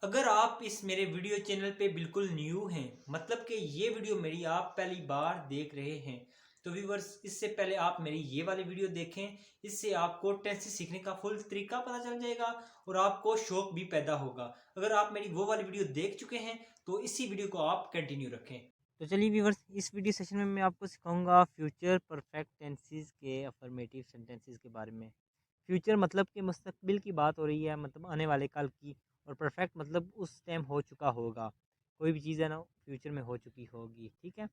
अगर आप इस मेरे वीडियो चैनल पे बिल्कुल न्यू हैं, मतलब कि ये वीडियो मेरी आप पहली बार देख रहे हैं, तो व्यूवर्स इससे पहले आप मेरी ये वाली वीडियो देखें। इससे आपको टेंसेस सीखने का फुल तरीका पता चल जाएगा और आपको शौक भी पैदा होगा। अगर आप मेरी वो वाली वीडियो देख चुके हैं तो इसी वीडियो को आप कंटिन्यू रखें। तो चलिए व्यूवर्स, इस वीडियो सेशन में मैं आपको सिखाऊंगा फ्यूचर परफेक्ट टेंसेस के अफर्मेटिव सेंटेंसेस के बारे में। फ्यूचर मतलब कि मुस्तकबिल की बात हो रही है, मतलब आने वाले कल की। और परफेक्ट मतलब उस टाइम हो चुका होगा, कोई भी चीज़ है ना फ्यूचर में हो चुकी होगी, ठीक है।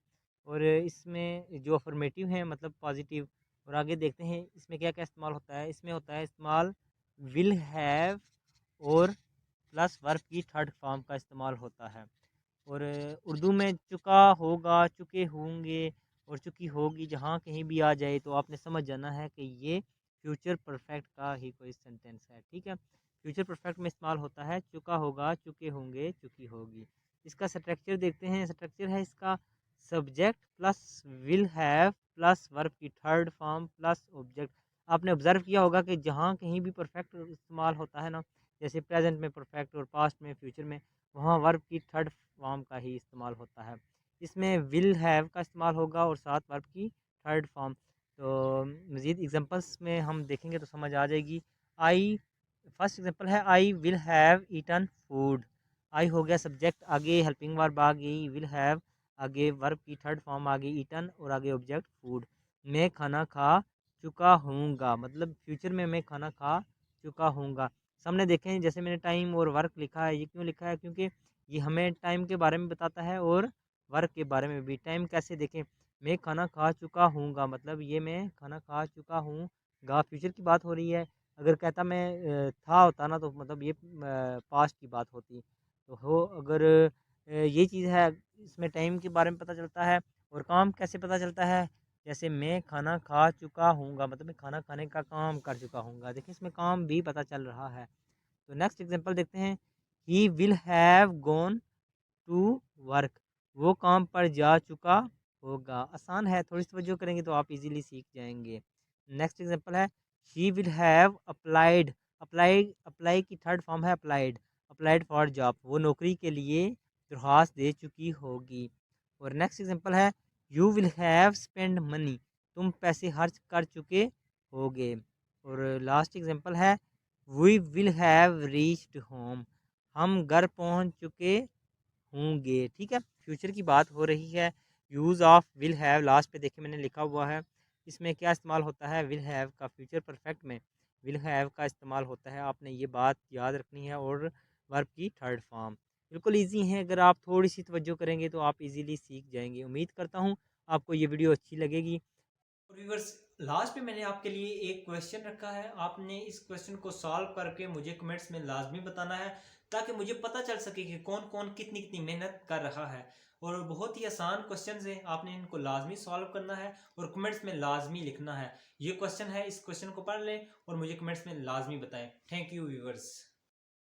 और इसमें जो अफर्मेटिव है मतलब पॉजिटिव। और आगे देखते हैं इसमें क्या क्या इस्तेमाल होता है। इसमें होता है इस्तेमाल विल हैव और प्लस वर्ब की थर्ड फॉर्म का इस्तेमाल होता है। और उर्दू में चुका होगा, चुके होंगे और चुकी होगी, जहाँ कहीं भी आ जाए तो आपने समझ जाना है कि ये फ्यूचर परफेक्ट का ही कोई सेंटेंस है, ठीक है। फ्यूचर परफेक्ट में इस्तेमाल होता है चुका होगा, चुके होंगे, चुकी होगी। इसका स्ट्रक्चर देखते हैं। स्ट्रक्चर है इसका subject plus will have plus verb की थर्ड फॉर्म प्लस ऑब्जेक्ट। आपने ऑब्जर्व किया होगा कि जहाँ कहीं भी परफेक्ट इस्तेमाल होता है ना, जैसे प्रेजेंट में परफेक्ट और पास्ट में, फ्यूचर में, वहाँ वर्ब की थर्ड फॉर्म का ही इस्तेमाल होता है। इसमें विल हैव का इस्तेमाल होगा और साथ वर्ब की थर्ड फॉर्म। तो मज़ीद एग्जांपल्स में हम देखेंगे तो समझ आ जाएगी। आई, फर्स्ट एग्जांपल है I will have eaten food. I हो गया सब्जेक्ट, आगे हेल्पिंग वर्ब आ गई विल हैव, आगे वर्ब की थर्ड फॉर्म आ गई ईटन और आगे ऑब्जेक्ट फूड। मैं खाना खा चुका हूँगा, मतलब फ्यूचर में मैं खाना खा चुका हूँगा। सामने देखें जैसे मैंने टाइम और वर्क लिखा है, ये क्यों लिखा है? क्योंकि ये हमें टाइम के बारे में बताता है और वर्क के बारे में भी। टाइम कैसे देखें, मैं खाना खा चुका हूँगा, मतलब ये मैं खाना खा चुका हूँ गा, फ्यूचर की बात हो रही है। अगर कहता मैं था होता ना, तो मतलब ये पास्ट की बात होती। तो हो अगर ये चीज़ है, इसमें टाइम के बारे में पता चलता है। और काम कैसे पता चलता है, जैसे मैं खाना खा चुका हूँगा, मतलब मैं खाना खाने का काम कर चुका हूँगा। देखिए इसमें काम भी पता चल रहा है। तो नेक्स्ट एग्जांपल देखते हैं। He will have gone to work, वो काम पर जा चुका होगा। आसान है, थोड़ी सी तवज्जो करेंगे तो आप इजीली सीख जाएंगे। नेक्स्ट एग्जांपल है she will have applied. Apply, apply की थर्ड फॉर्म है अप्लाइड, अप्लाइड फॉर जॉब, वो नौकरी के लिए दरख्वास्त दे चुकी होगी। और नेक्स्ट एग्जांपल है you will have spend money, तुम पैसे खर्च कर चुके होगे। और लास्ट एग्जांपल है we will have reached home, हम घर पहुंच चुके होंगे, ठीक है। फ्यूचर की बात हो रही है। Use of will have last पे देखिए मैंने लिखा हुआ है। इसमें क्या इस्तेमाल होता है, विल हैव का फ्यूचर परफेक्ट में विल हैव का इस्तेमाल होता है। आपने ये बात याद रखनी है। और वर्ब की थर्ड फॉर्म बिल्कुल ईजी है, अगर आप थोड़ी सी तवज्जो करेंगे तो आप इजीली सीख जाएंगे। उम्मीद करता हूँ आपको ये वीडियो अच्छी लगेगी। और व्यूअर्स, लास्ट में मैंने आपके लिए एक क्वेश्चन रखा है, आपने इस क्वेश्चन को सॉल्व करके मुझे कमेंट्स में लाजमी बताना है, ताकि मुझे पता चल सके कि कौन कौन कितनी कितनी मेहनत कर रहा है। और बहुत ही आसान क्वेश्चन है, आपने इनको लाजमी सॉल्व करना है और कमेंट्स में लाजमी लिखना है। ये क्वेश्चन है, इस क्वेश्चन को पढ़ लें और मुझे कमेंट्स में लाजमी बताएं। Thank you viewers.